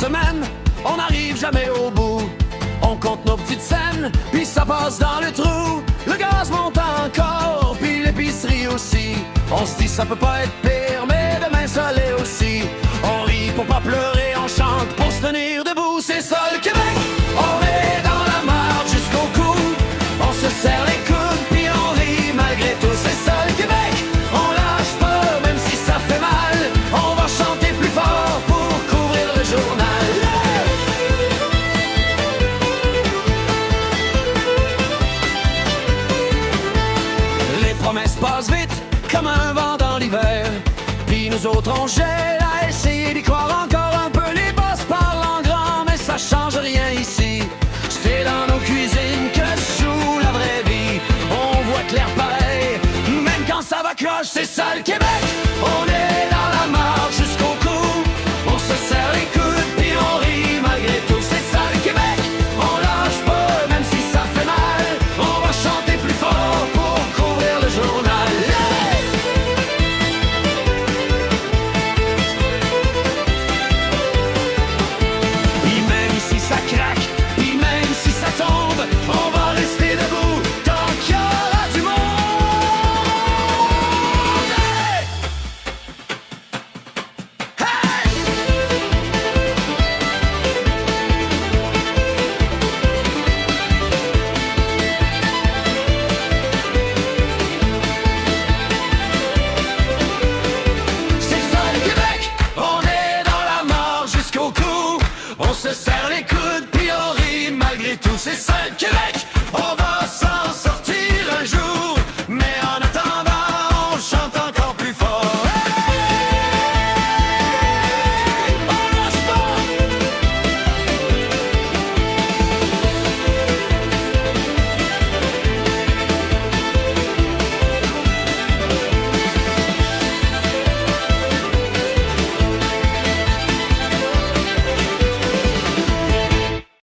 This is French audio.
semaine, on n'arrive jamais au bout. On compte nos petites scènes, puis ça passe dans le trou. Le gaz monte encore, puis l'épicerie aussi. On se dit ça peut pas être pire, mais demain ça l'est aussi. On rit pour pas pleurer, on chante pour se tenir debout. C'est ça le Québec, on est dans la marde jusqu'au cou. On se serre les coudes, puis on rit malgré tout. C'est ça le Québec, on lâche pas, même si ça fait mal. On va chanter plus fort pour couvrir le journal. Les promesses passent vite, comme un vent dans l'hiver. Puis nous autres on gèle à essayer d'y croire encore un peu. Les boss parlent en grand, mais ça change rien ici. C'est dans nos cuisines que se joue la vraie vie. On voit clair pareil, même quand ça va croche. C'est ça le Québec, on est dans la marge jusqu'au cou. On se serre les coudes, puis on rit malgré tout. C'est ça le Québec, on lâche pas, même si ça fait mal. On va chanter plus fort pour couvrir le journal. Puis même si ça craque, puis même si ça tombe, on va rester debout tant qu'il y aura du monde. Hey! C'est ça le Québec, on est dans la mort jusqu'au cou. On se serre les coudes, puis on rit malgré tout. C'est ça le Québec.